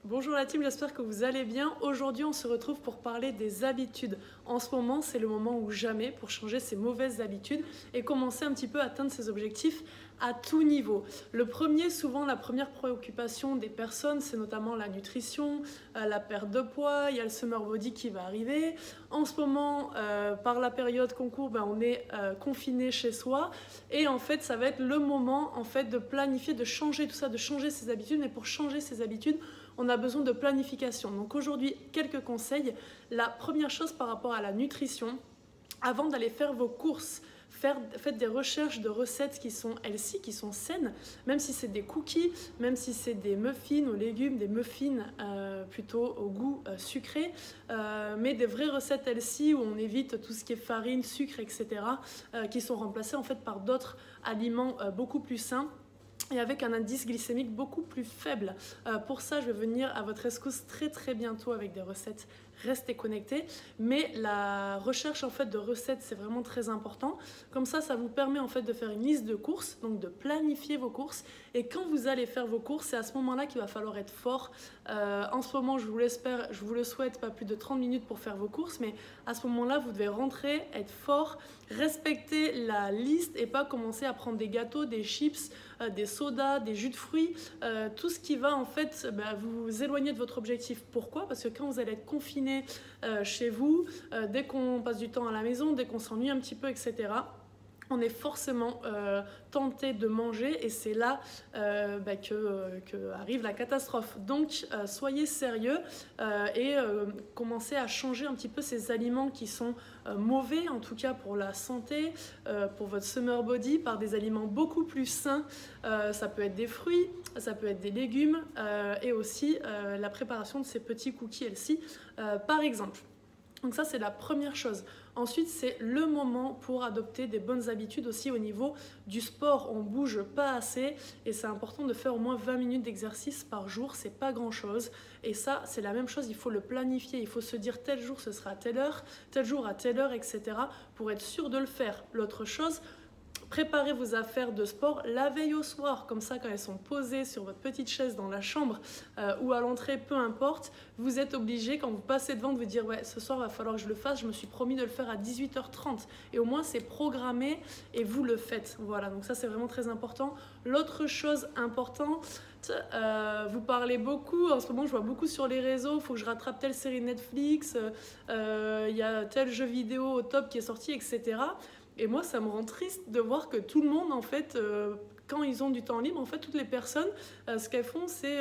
Bonjour la team, j'espère que vous allez bien. Aujourd'hui, on se retrouve pour parler des habitudes. En ce moment, c'est le moment ou jamais pour changer ses mauvaises habitudes et commencer un petit peu à atteindre ses objectifs à tout niveau. La première préoccupation des personnes, c'est notamment la nutrition, la perte de poids, il y a le summer body qui va arriver. En ce moment, par la période concours, on est confiné chez soi et en fait, ça va être le moment de planifier, de changer tout ça, de changer ses habitudes. Mais pour changer ses habitudes, on a besoin de planification. Donc aujourd'hui, quelques conseils. La première chose par rapport à la nutrition, avant d'aller faire vos courses, faites des recherches de recettes qui sont healthy, qui sont saines, même si c'est des cookies, même si c'est des muffins aux légumes, des muffins plutôt au goût sucré, mais des vraies recettes healthy où on évite tout ce qui est farine, sucre, etc., qui sont remplacées en fait par d'autres aliments beaucoup plus sains et avec un indice glycémique beaucoup plus faible. Pour ça, je vais venir à votre rescousse très bientôt avec des recettes. Restez connectés, mais la recherche de recettes, c'est vraiment très important. Comme ça vous permet de faire une liste de courses, donc de planifier vos courses. Et quand vous allez faire vos courses, c'est à ce moment-là qu'il va falloir être fort. En ce moment, je vous le souhaite, pas plus de 30 minutes pour faire vos courses, mais à ce moment-là, vous devez rentrer, être fort, respecter la liste et pas commencer à prendre des gâteaux, des chips, des sodas, des jus de fruits, tout ce qui va vous éloigner de votre objectif. Pourquoi ? Parce que quand vous allez être confiné chez vous, dès qu'on passe du temps à la maison, dès qu'on s'ennuie un petit peu, etc., on est forcément tenté de manger et c'est là que arrive la catastrophe. Donc soyez sérieux et commencez à changer un petit peu ces aliments qui sont mauvais, en tout cas pour la santé, pour votre summer body, par des aliments beaucoup plus sains. Ça peut être des fruits, ça peut être des légumes et aussi la préparation de ces petits cookies healthy par exemple. Donc ça, c'est la première chose. Ensuite, c'est le moment pour adopter des bonnes habitudes aussi au niveau du sport. On bouge pas assez et c'est important de faire au moins 20 minutes d'exercice par jour. C'est pas grand-chose. Et ça, c'est la même chose. Il faut le planifier. Il faut se dire tel jour, ce sera à telle heure, tel jour à telle heure, etc. pour être sûr de le faire. L'autre chose, préparez vos affaires de sport la veille au soir, comme ça quand elles sont posées sur votre petite chaise dans la chambre ou à l'entrée, peu importe, vous êtes obligé quand vous passez devant de vous dire ouais, ce soir il va falloir que je le fasse, je me suis promis de le faire à 18h30 et au moins c'est programmé et vous le faites. Voilà, donc ça c'est vraiment très important. L'autre chose importante, vous parlez beaucoup, en ce moment je vois beaucoup sur les réseaux, il faut que je rattrape telle série Netflix, il y a tel jeu vidéo au top qui est sorti, etc. Et moi, ça me rend triste de voir que tout le monde, quand ils ont du temps libre, toutes les personnes, ce qu'elles font, c'est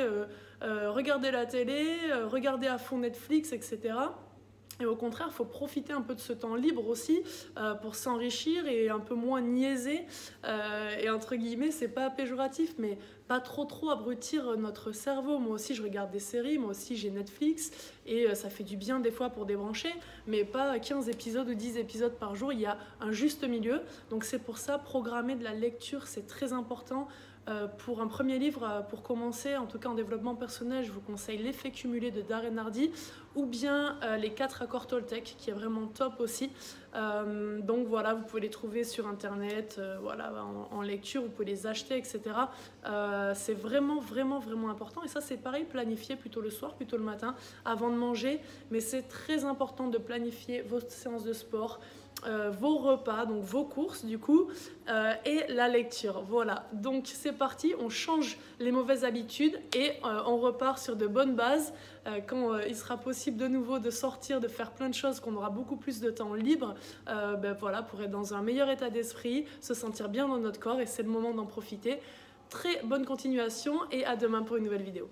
regarder la télé, regarder à fond Netflix, etc. Et au contraire, il faut profiter un peu de ce temps libre aussi pour s'enrichir et un peu moins niaiser. Et entre guillemets, c'est pas péjoratif, mais pas trop abrutir notre cerveau. Moi aussi, je regarde des séries, moi aussi, j'ai Netflix et ça fait du bien des fois pour débrancher, mais pas 15 épisodes ou 10 épisodes par jour. Il y a un juste milieu. Donc c'est pour ça, programmer de la lecture, c'est très important. Pour un premier livre, pour commencer, en tout cas en développement personnel, je vous conseille L'effet cumulé de Darren Hardy ou bien les 4 accords Toltec qui est vraiment top aussi. Donc voilà, vous pouvez les trouver sur internet, en lecture, vous pouvez les acheter, etc. C'est vraiment important et ça c'est pareil, planifier plutôt le soir, plutôt le matin avant de manger, mais c'est très important de planifier vos séances de sport, vos repas, donc vos courses du coup, et la lecture. Voilà, donc c'est parti, on change les mauvaises habitudes et on repart sur de bonnes bases. Quand il sera possible de nouveau de sortir, de faire plein de choses, qu'on aura beaucoup plus de temps libre, pour être dans un meilleur état d'esprit, se sentir bien dans notre corps et c'est le moment d'en profiter. Très bonne continuation et à demain pour une nouvelle vidéo.